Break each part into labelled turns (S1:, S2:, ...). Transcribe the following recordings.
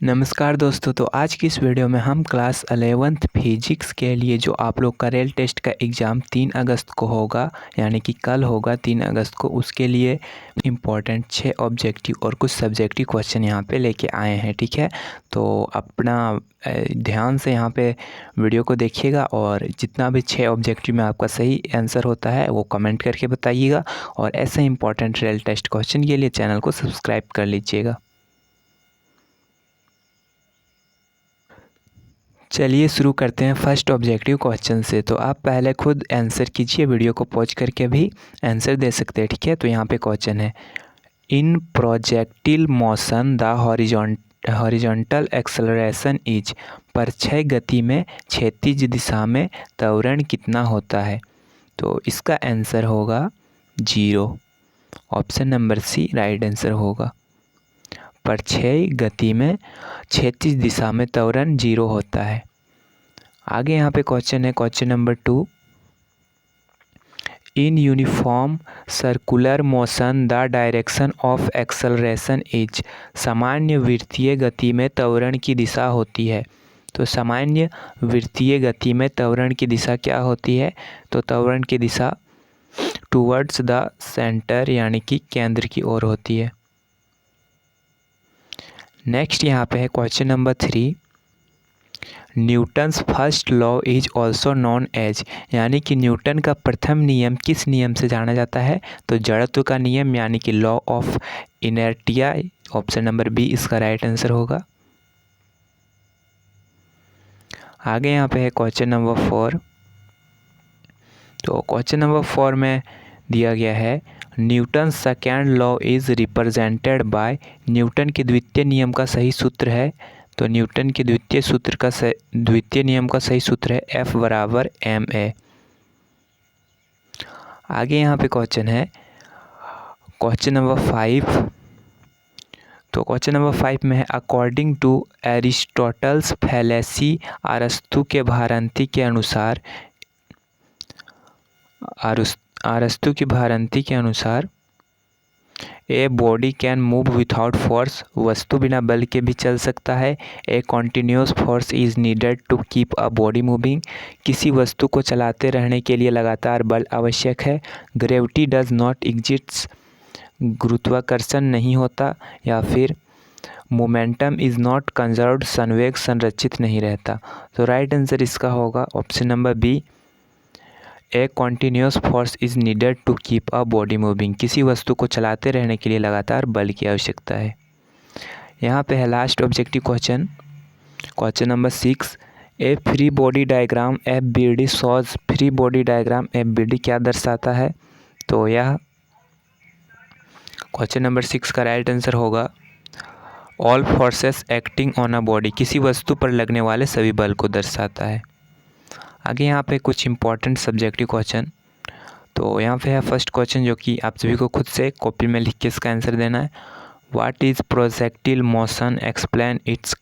S1: नमस्कार दोस्तों। तो आज की इस वीडियो में हम क्लास 11th फिजिक्स के लिए जो आप लोग का रेल टेस्ट का एग्ज़ाम 3 अगस्त को होगा, यानी कि कल होगा 3 अगस्त को, उसके लिए इम्पॉर्टेंट 6 ऑब्जेक्टिव और कुछ सब्जेक्टिव क्वेश्चन यहाँ पे लेके आए हैं। ठीक है, तो अपना ध्यान से यहाँ पे वीडियो को देखिएगा और जितना भी 6 ऑब्जेक्टिव में आपका सही आंसर होता है वो कमेंट करके बताइएगा। और ऐसे इंपॉर्टेंट रेल टेस्ट क्वेश्चन के लिए चैनल को सब्सक्राइब कर लीजिएगा। चलिए शुरू करते हैं फर्स्ट ऑब्जेक्टिव क्वेश्चन से। तो आप पहले खुद आंसर कीजिए, वीडियो को पॉज करके भी आंसर दे सकते हैं। ठीक है, तो यहाँ पे क्वेश्चन है, in projectile motion the horizontal acceleration is, परछाई गति में क्षैतिज दिशा में त्वरण कितना होता है? तो इसका आंसर होगा 0। Option number C right answer होगा। परछाई गति में क्षैतिज दिशा में त्वरण 0 होता है। आगे यहाँ पे क्वेश्चन है, question number 2, in uniform circular motion the direction of acceleration is, सामान्य वृत्तीय गति में त्वरण की दिशा होती है। तो सामान्य वृत्तीय गति में त्वरण की दिशा क्या होती है? तो त्वरण की दिशा टूवर्ड्स द सेंटर, यानी कि केंद्र की ओर होती है। नेक्स्ट यहाँ पे है question number 3, Newton's first law is also known as, यानी कि न्यूटन का प्रथम नियम किस नियम से जाना जाता है? तो जड़त्व का नियम, यानी कि law of inertia. Option number B इसका राइट आंसर होगा। आगे यहाँ पे है क्वेश्चन नंबर 4। तो क्वेश्चन नंबर 4 में दिया गया है, Newton second law is represented by, Newton के द्वितीय नियम का सही सूत्र है। तो न्यूटन के द्वितीय नियम का सही सूत्र है F बराबर ma। आगे यहाँ पे क्वेश्चन है, क्वेश्चन नंबर 5। तो क्वेश्चन नंबर 5 में है, अकॉर्डिंग टू एरिस्टोटल्स फैलेसी, अरस्तु के भ्रांति के अनुसार a body can move without force, वस्तु बिना बल के भी चल सकता है। A continuous force is needed to keep a body moving, किसी वस्तु को चलाते रहने के लिए लगातार बल आवश्यक है। ग्रेविटी डज नॉट एग्जिस्ट, गुरुत्वाकर्षण नहीं होता। या फिर मोमेंटम इज नॉट कंजर्व्ड, संवेग संरक्षित नहीं रहता। तो राइट आंसर इसका होगा option number B, a continuous force is needed to keep a body moving, किसी वस्तु को चलाते रहने के लिए लगातार बल की आवश्यकता है। यहाँ पे है last objective question, question number 6, a free body diagram FBD shows, free body diagram FBD क्या दर्शाता है? तो यह क्वेश्चन नंबर 6 का राइट आंसर होगा, all forces acting on a body, किसी वस्तु पर लगने वाले सभी बल को दर्शाता है। आगे यहाँ पे कुछ इंपॉर्टेंट सब्जेक्टिव क्वेश्चन। तो यहाँ पे है फर्स्ट क्वेश्चन, जो कि आप सभी को खुद से कॉपी में लिख के इसका आंसर देना है। What is projectile motion, explain its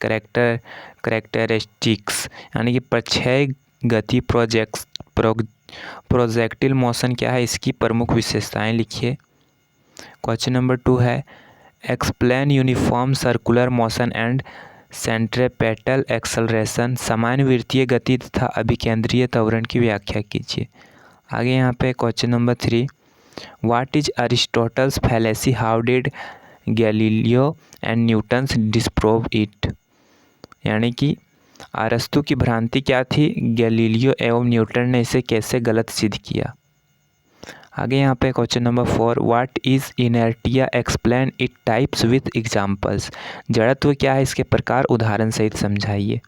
S1: characteristics, यानी कि परछाई गति प्रोजेक्टिल मोशन क्या है, इसकी प्रमुख विशेषताएं लिखिए। क्वेश्चन नंबर 2 है, explain uniform circular motion and centripetal acceleration, सामान्य वृत्तीय गति तथा अभिकेंद्रीय त्वरण की व्याख्या कीजिए। आगे यहाँ पे question number 3, what is Aristotle's fallacy, how did Galileo and Newtons disprove it, यानी कि अरस्तु की भ्रांति क्या थी, गैलीलियो एवं न्यूटन ने इसे कैसे गलत सिद्ध किया। आगे यहाँ पे question number 4, what is inertia, explain it types with examples, जड़त्व क्या है, इसके प्रकार उदाहरण सहित समझाइए।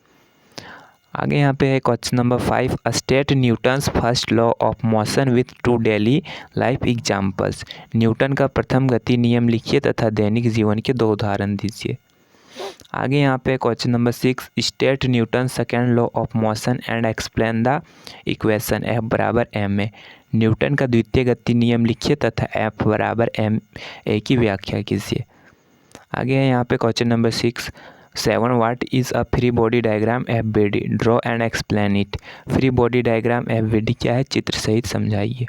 S1: आगे यहाँ पे है question number 5, state Newton's first law of motion with 2 daily life examples, Newton का प्रथम गति नियम लिखिए तथा दैनिक जीवन के 2 उदाहरण दीजिए। आगे यहाँ पे question number 6, state Newton second law of motion and explain the equation F बराबर ma, न्यूटन का द्वितीय गति नियम लिखिए तथा F बराबर ma की व्याख्या कीजिए। आगे है यहाँ पे question number 7, what is a free body diagram FBD, draw and explain it, free body diagram FBD क्या है, चित्र सहित समझाइए।